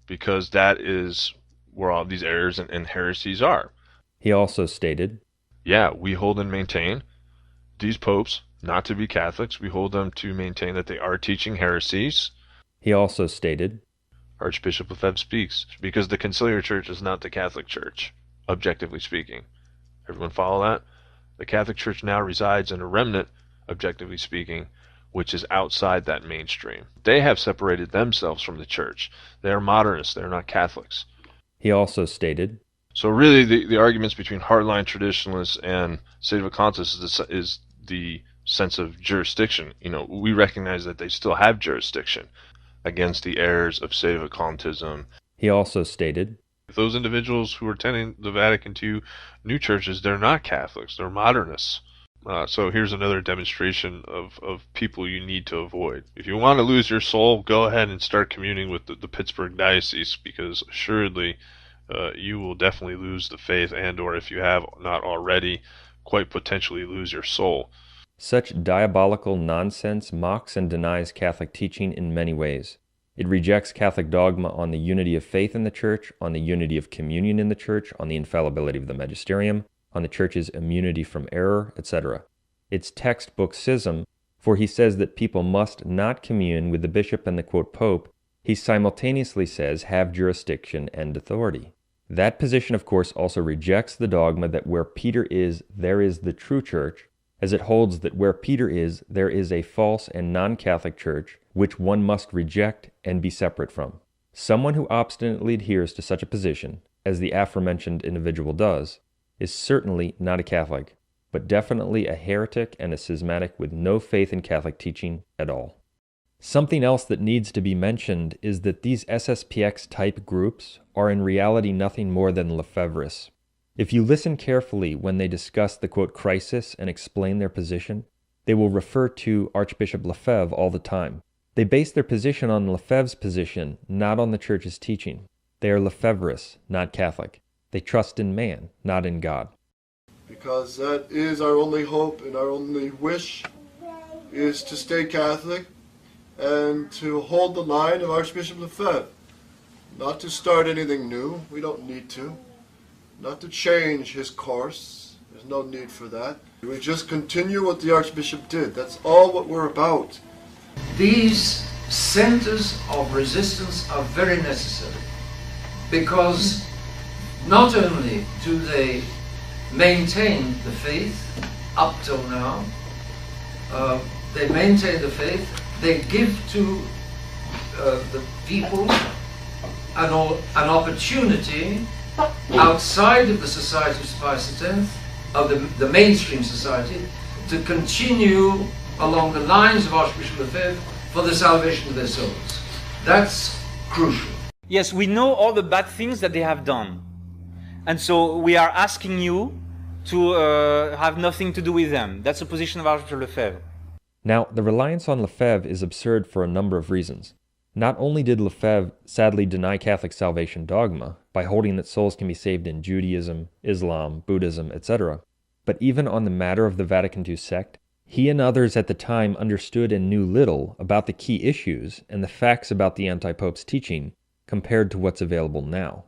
because that is where all these errors and heresies are. He also stated, yeah, we hold and maintain these popes not to be Catholics. We hold them to maintain that they are teaching heresies. He also stated, Archbishop Lefebvre speaks, because the conciliar church is not the Catholic Church, objectively speaking. Everyone follow that? The Catholic Church now resides in a remnant, objectively speaking, which is outside that mainstream. They have separated themselves from the Church. They are modernists. They're not Catholics. He also stated, so really the arguments between hardline traditionalists and sedevacantists is the sense of jurisdiction. You know, we recognize that they still have jurisdiction against the errors of sedevacantism. He also stated, those individuals who are attending the Vatican II new churches, they're not Catholics, they're modernists. So here's another demonstration of people you need to avoid. If you want to lose your soul, go ahead and start communing with the Pittsburgh Diocese, because assuredly you will definitely lose the faith, and or if you have not already, quite potentially lose your soul. Such diabolical nonsense mocks and denies Catholic teaching in many ways. It rejects Catholic dogma on the unity of faith in the Church, on the unity of communion in the Church, on the infallibility of the magisterium, on the Church's immunity from error, etc. It's textbook schism, for he says that people must not commune with the bishop and the, quote, pope he simultaneously says have jurisdiction and authority. That position, of course, also rejects the dogma that where Peter is, there is the true Church, as it holds that where Peter is, there is a false and non-Catholic church which one must reject and be separate from. Someone who obstinately adheres to such a position, as the aforementioned individual does, is certainly not a Catholic. but definitely a heretic and a schismatic with no faith in Catholic teaching at all. Something else that needs to be mentioned is that these SSPX-type groups are in reality nothing more than Lefebvrists. If you listen carefully when they discuss the quote crisis and explain their position, they will refer to Archbishop Lefebvre all the time. They base their position on Lefebvre's position, not on the Church's teaching. They are Lefebvrists, not Catholic. They trust in man, not in God. Because that is our only hope and our only wish is to stay Catholic and to hold the line of Archbishop Lefebvre. Not to start anything new, we don't need to. Not to change his course, there's no need for that. We just continue what the Archbishop did, that's all what we're about. These centers of resistance are very necessary because not only do they maintain the faith up till now, they maintain the faith, they give to the people an opportunity outside of the Society of Pius X, of the mainstream society, to continue along the lines of Archbishop Lefebvre for the salvation of their souls. That's crucial. Yes, we know all the bad things that they have done. And so we are asking you to have nothing to do with them. That's the position of Archbishop Lefebvre. Now, the reliance on Lefebvre is absurd for a number of reasons. Not only did Lefebvre sadly deny Catholic salvation dogma by holding that souls can be saved in Judaism, Islam, Buddhism, etc., but even on the matter of the Vatican II sect, he and others at the time understood and knew little about the key issues and the facts about the anti-pope's teaching compared to what's available now.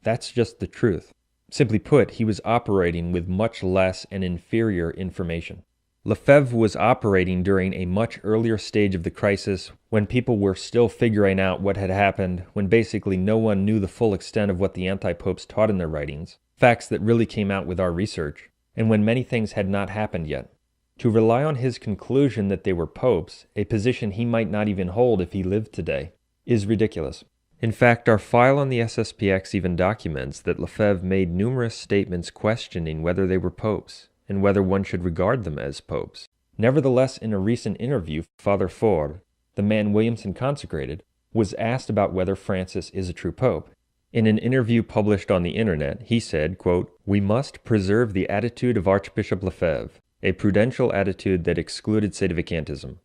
That's just the truth. Simply put, he was operating with much less and inferior information. Lefebvre was operating during a much earlier stage of the crisis when people were still figuring out what had happened, when basically no one knew the full extent of what the anti-popes taught in their writings, facts that really came out with our research, and when many things had not happened yet. To rely on his conclusion that they were popes, a position he might not even hold if he lived today, is ridiculous. In fact, our file on the SSPX even documents that Lefebvre made numerous statements questioning whether they were popes, and whether one should regard them as popes. Nevertheless, in a recent interview, Father Ford, the man Williamson consecrated, was asked about whether Francis is a true pope. In an interview published on the internet, he said, quote, "We must preserve the attitude of Archbishop Lefebvre, a prudential attitude that excluded sedevacantism.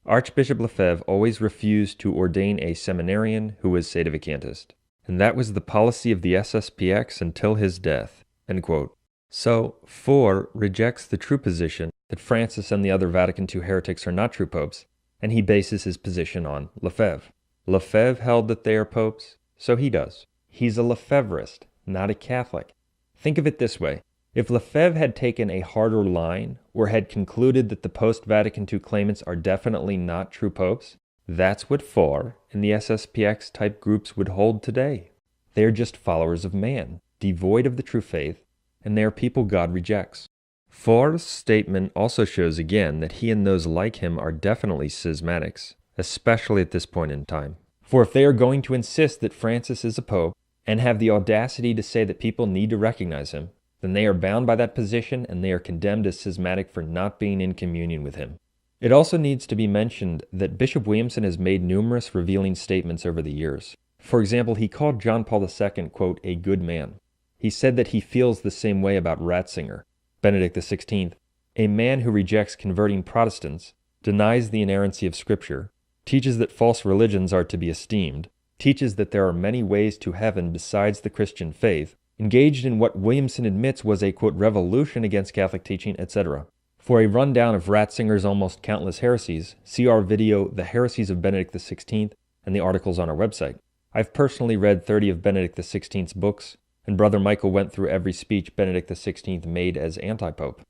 Archbishop Lefebvre always refused to ordain a seminarian who was sedevacantist, and that was the policy of the SSPX until his death." End quote. So, Ford rejects the true position that Francis and the other Vatican II heretics are not true popes, and he bases his position on Lefebvre. Lefebvre held that they are popes, so he does. He's a Lefebvrist, not a Catholic. Think of it this way. If Lefebvre had taken a harder line, or had concluded that the post-Vatican II claimants are definitely not true popes, that's what Ford and the SSPX-type groups would hold today. They are just followers of man, devoid of the true faith, and they are people God rejects. Ford's statement also shows again that he and those like him are definitely schismatics, especially at this point in time. For if they are going to insist that Francis is a pope, and have the audacity to say that people need to recognize him, then they are bound by that position and they are condemned as schismatic for not being in communion with him. It also needs to be mentioned that Bishop Williamson has made numerous revealing statements over the years. For example, he called John Paul II, quote, a good man. He said that he feels the same way about Ratzinger. Benedict XVI, a man who rejects converting Protestants, denies the inerrancy of Scripture, teaches that false religions are to be esteemed, teaches that there are many ways to heaven besides the Christian faith, engaged in what Williamson admits was a, quote, revolution against Catholic teaching, etc. For a rundown of Ratzinger's almost countless heresies, see our video, The Heresies of Benedict XVI, and the articles on our website. I've personally read 30 of Benedict XVI's books, and Brother Michael went through every speech Benedict XVI made as anti-pope.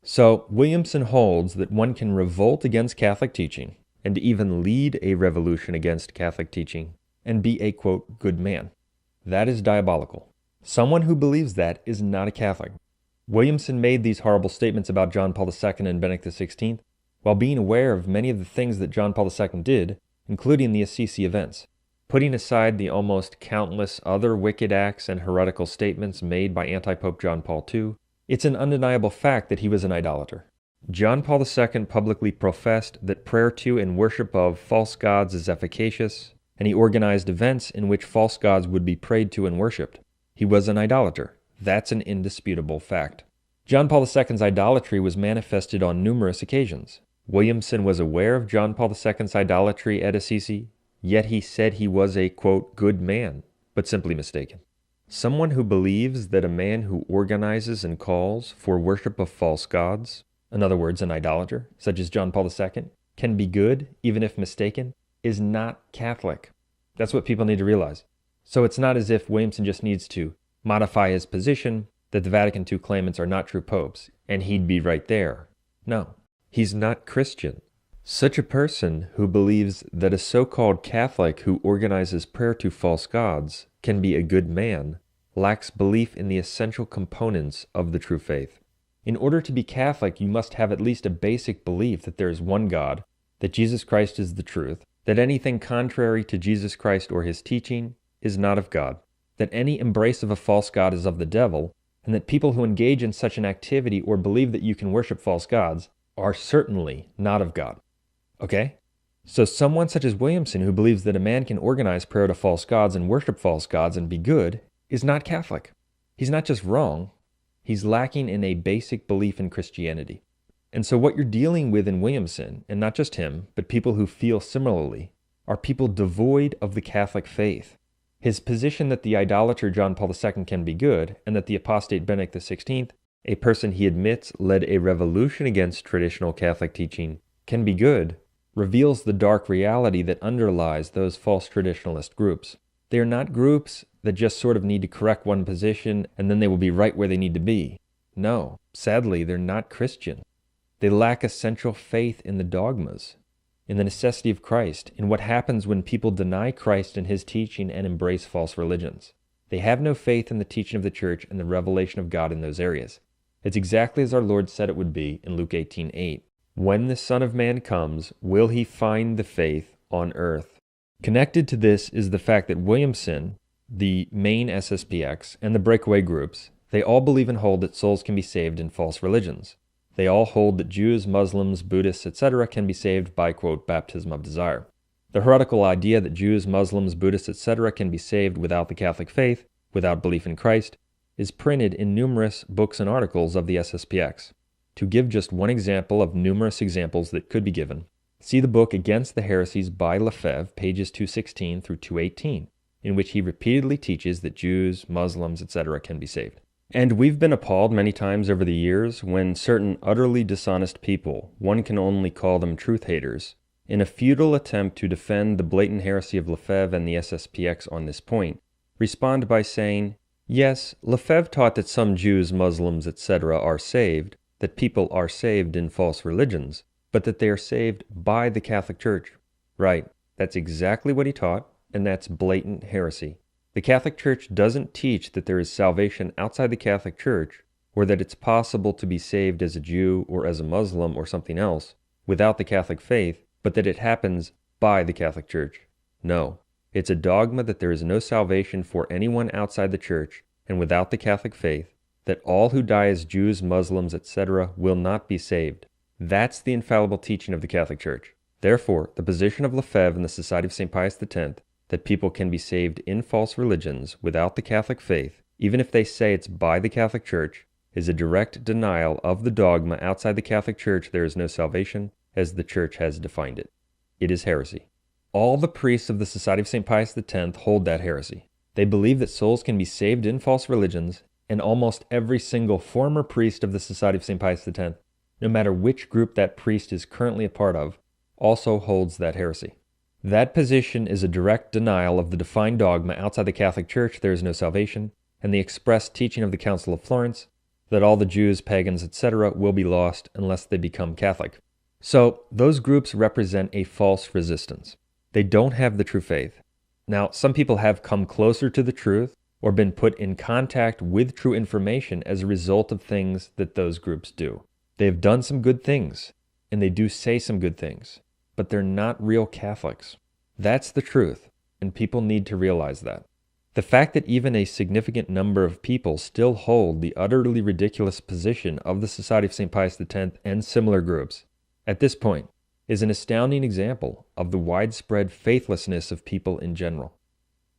So, Williamson holds that one can revolt against Catholic teaching, and even lead a revolution against Catholic teaching, and be a, quote, good man. That is diabolical. Someone who believes that is not a Catholic. Williamson made these horrible statements about John Paul II and Benedict XVI while being aware of many of the things that John Paul II did, including the Assisi events. Putting aside the almost countless other wicked acts and heretical statements made by anti-Pope John Paul II, It's an undeniable fact that he was an idolater. John Paul II publicly professed that prayer to and worship of false gods is efficacious, and he organized events in which false gods would be prayed to and worshipped. He was an idolater. That's an indisputable fact. John Paul II's idolatry was manifested on numerous occasions. Williamson was aware of John Paul II's idolatry at Assisi, yet he said he was a, quote, good man, but simply mistaken. Someone who believes that a man who organizes and calls for worship of false gods, in other words, an idolater, such as John Paul II, can be good, even if mistaken, is not Catholic. That's what people need to realize. So it's not as if Williamson just needs to modify his position that the Vatican II claimants are not true popes, and he'd be right there. No, he's not Christian. Such a person who believes that a so-called Catholic who organizes prayer to false gods can be a good man lacks belief in the essential components of the true faith. In order to be Catholic, you must have at least a basic belief that there is one God, that Jesus Christ is the truth, that anything contrary to Jesus Christ or his teaching is not of God, that any embrace of a false god is of the devil, and that people who engage in such an activity or believe that you can worship false gods are certainly not of God. Okay? So someone such as Williamson who believes that a man can organize prayer to false gods and worship false gods and be good is not Catholic. He's not just wrong, he's lacking in a basic belief in Christianity. And so what you're dealing with in Williamson, and not just him, but people who feel similarly, are people devoid of the Catholic faith. His position that the idolater John Paul II can be good, and that the apostate Benedict XVI, a person he admits led a revolution against traditional Catholic teaching, can be good, reveals the dark reality that underlies those false traditionalist groups. They are not groups that just sort of need to correct one position and then they will be right where they need to be. No, sadly, they're not Christian. They lack essential faith in the dogmas, in the necessity of Christ, in what happens when people deny Christ and his teaching and embrace false religions. They have no faith in the teaching of the church and the revelation of God in those areas. It's exactly as our Lord said it would be in Luke 18:8. When the Son of Man comes, will he find the faith on earth? Connected to this is the fact that Williamson, the main SSPX, and the breakaway groups, they all believe and hold that souls can be saved in false religions. They all hold that Jews, Muslims, Buddhists, etc. can be saved by, quote, baptism of desire. The heretical idea that Jews, Muslims, Buddhists, etc. can be saved without the Catholic faith, without belief in Christ, is printed in numerous books and articles of the SSPX. To give just one example of numerous examples that could be given, see the book Against the Heresies by Lefebvre, pages 216 through 218, in which he repeatedly teaches that Jews, Muslims, etc. can be saved. And we've been appalled many times over the years when certain utterly dishonest people, one can only call them truth haters, in a futile attempt to defend the blatant heresy of Lefebvre and the SSPX on this point, respond by saying, yes, Lefebvre taught that some Jews, Muslims, etc. are saved, that people are saved in false religions, but that they are saved by the Catholic Church. Right, that's exactly what he taught, and that's blatant heresy. The Catholic Church doesn't teach that there is salvation outside the Catholic Church, or that it's possible to be saved as a Jew or as a Muslim or something else without the Catholic faith, but that it happens by the Catholic Church. No, it's a dogma that there is no salvation for anyone outside the Church and without the Catholic faith, that all who die as Jews, Muslims, etc. will not be saved. That's the infallible teaching of the Catholic Church. Therefore, the position of Lefebvre and the Society of St. Pius X, that people can be saved in false religions without the Catholic faith, even if they say it's by the Catholic Church, is a direct denial of the dogma outside the Catholic Church there is no salvation, as the Church has defined it. It is heresy. All the priests of the Society of St. Pius X hold that heresy. They believe that souls can be saved in false religions, and almost every single former priest of the Society of St. Pius X, no matter which group that priest is currently a part of, also holds that heresy. That position is a direct denial of the defined dogma outside the Catholic Church there is no salvation, and the express teaching of the Council of Florence that all the Jews, pagans, etc. will be lost unless they become Catholic. So, those groups represent a false resistance. They don't have the true faith. Now, some people have come closer to the truth or been put in contact with true information as a result of things that those groups do. They have done some good things, and they do say some good things, but they're not real Catholics. That's the truth, and people need to realize that. The fact that even a significant number of people still hold the utterly ridiculous position of the Society of St. Pius X and similar groups, at this point, is an astounding example of the widespread faithlessness of people in general.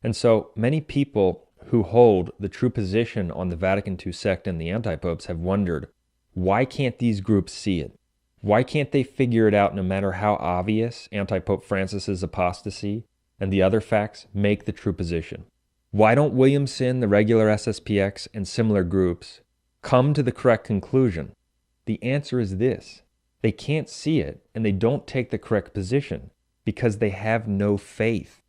And so, many people who hold the true position on the Vatican II sect and the anti-popes have wondered, why can't these groups see it? Why can't they figure it out no matter how obvious anti-Pope Francis's apostasy and the other facts make the true position? Why don't Williamson, the regular SSPX, and similar groups come to the correct conclusion? The answer is this. They can't see it, and they don't take the correct position because they have no faith.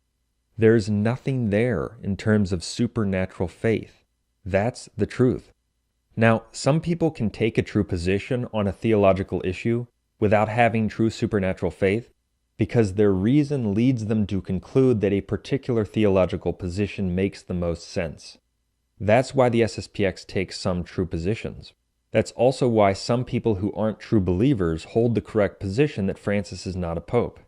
There's nothing there in terms of supernatural faith. That's the truth. Now, some people can take a true position on a theological issue without having true supernatural faith because their reason leads them to conclude that a particular theological position makes the most sense. That's why the SSPX takes some true positions. That's also why some people who aren't true believers hold the correct position that Francis is not a pope.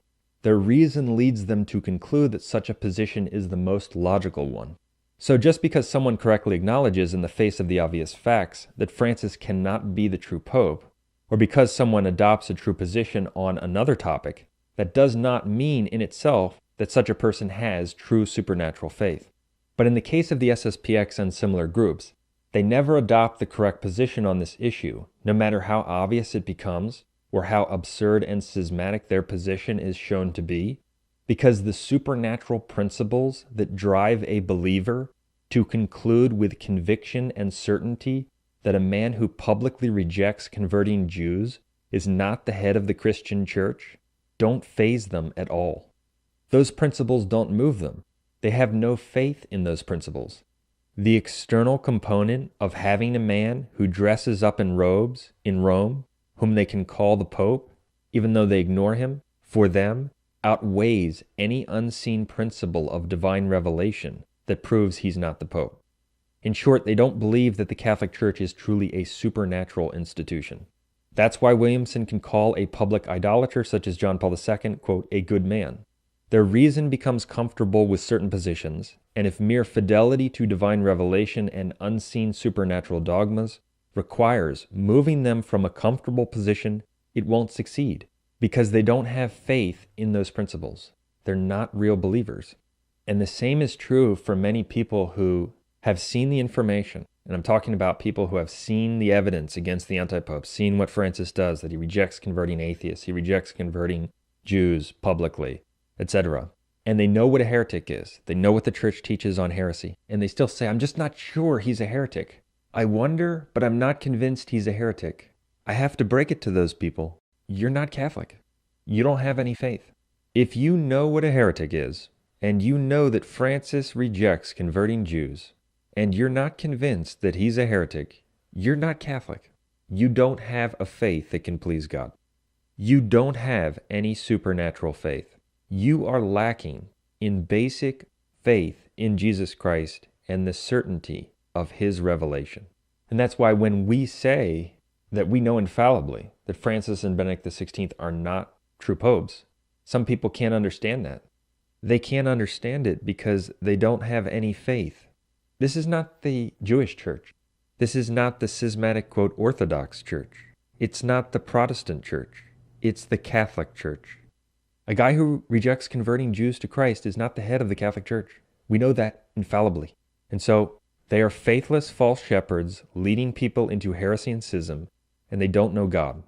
Their reason leads them to conclude that such a position is the most logical one. So just because someone correctly acknowledges in the face of the obvious facts that Francis cannot be the true pope, or because someone adopts a true position on another topic, that does not mean in itself that such a person has true supernatural faith. But in the case of the SSPX and similar groups, they never adopt the correct position on this issue, no matter how obvious it becomes, or how absurd and schismatic their position is shown to be, because the supernatural principles that drive a believer to conclude with conviction and certainty that a man who publicly rejects converting Jews is not the head of the Christian church don't faze them at all. Those principles don't move them. They have no faith in those principles. The external component of having a man who dresses up in robes in Rome, whom they can call the Pope, even though they ignore him, for them, outweighs any unseen principle of divine revelation that proves he's not the Pope. In short, they don't believe that the Catholic Church is truly a supernatural institution. That's why Williamson can call a public idolater such as John Paul II, quote, a good man. Their reason becomes comfortable with certain positions, and if mere fidelity to divine revelation and unseen supernatural dogmas requires moving them from a comfortable position, it won't succeed, because they don't have faith in those principles. They're not real believers. And the same is true for many people who have seen the information, and I'm talking about people who have seen the evidence against the anti-pope, seen what Francis does, that he rejects converting atheists, he rejects converting Jews publicly, etc. And they know what a heretic is. They know what the church teaches on heresy. And they still say, I'm just not sure he's a heretic. I wonder, but I'm not convinced he's a heretic. I have to break it to those people. You're not Catholic. You don't have any faith. If you know what a heretic is, and you know that Francis rejects converting Jews, and you're not convinced that he's a heretic, you're not Catholic. You don't have a faith that can please God. You don't have any supernatural faith. You are lacking in basic faith in Jesus Christ and the certainty of his revelation. And that's why when we say that we know infallibly that Francis and Benedict XVI are not true popes, some people can't understand that. They can't understand it because they don't have any faith. This is not the Jewish church. This is not the schismatic, quote, Orthodox church. It's not the Protestant church. It's the Catholic church. A guy who rejects converting Jews to Christ is not the head of the Catholic Church. We know that infallibly. And so they are faithless false shepherds leading people into heresy and schism, and they don't know God.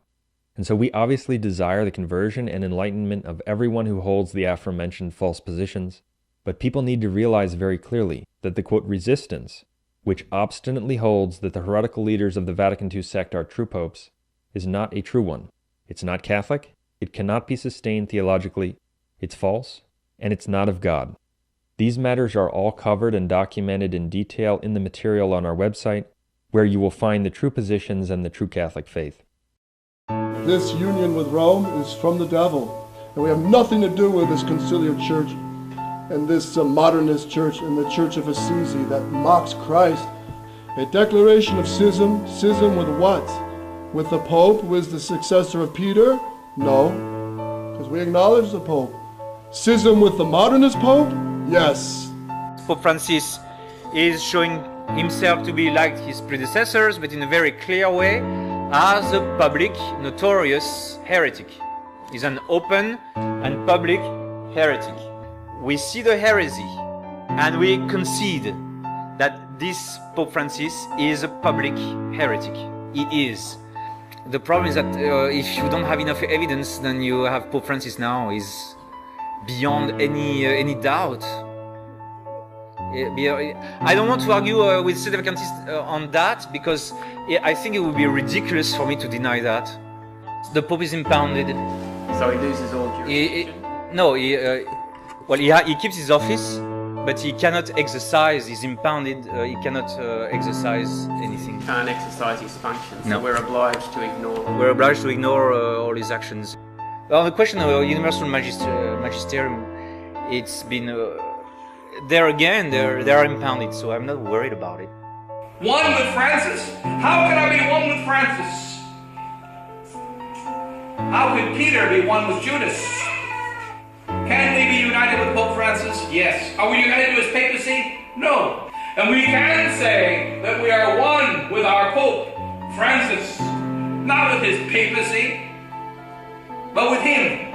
And so we obviously desire the conversion and enlightenment of everyone who holds the aforementioned false positions, but people need to realize very clearly that the, quote, resistance, which obstinately holds that the heretical leaders of the Vatican II sect are true popes, is not a true one. It's not Catholic. It cannot be sustained theologically, it's false, and it's not of God. These matters are all covered and documented in detail in the material on our website, where you will find the true positions and the true Catholic faith. This union with Rome is from the devil, and we have nothing to do with this conciliar church and this modernist church and the Church of Assisi that mocks Christ. A declaration of schism with what? With the Pope, who is the successor of Peter? No, because we acknowledge the Pope. Schism with the modernist Pope? Yes. Pope Francis is showing himself to be like his predecessors, but in a very clear way, as a public, notorious heretic. He's an open and public heretic. We see the heresy, and we concede that this Pope Francis is a public heretic. He is. The problem is that if you don't have enough evidence, then you have Pope Francis now is beyond any doubt. I don't want to argue with sedevacantist on that, because I think it would be ridiculous for me to deny that. The Pope is impounded. So he loses all jurisdiction? He keeps his office, but he cannot exercise. He's impounded. He cannot exercise anything. Can't exercise his functions. No. So we're obliged to ignore them. We're obliged to ignore all his actions. On the question of universal magisterium, it's been there again. They are impounded, so I'm not worried about it. One with Francis? How can I be one with Francis? How could Peter be one with Judas? Can we be united with Pope Francis? Yes. Are we united to his papacy? No. And we can say that we are one with our Pope Francis, not with his papacy, but with him.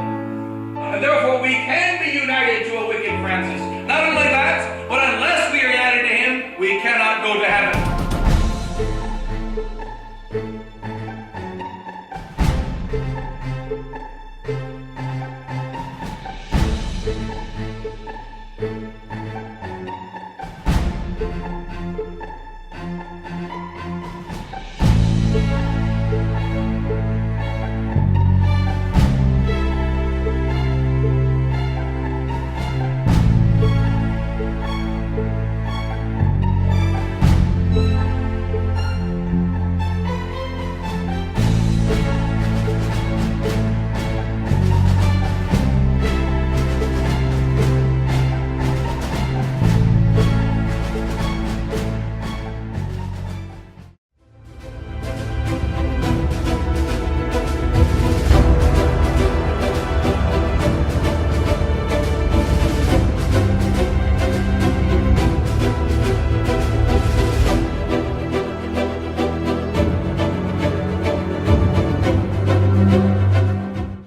And therefore we can be united to a wicked Francis. Not only that, but unless we are united to him, we cannot go to heaven.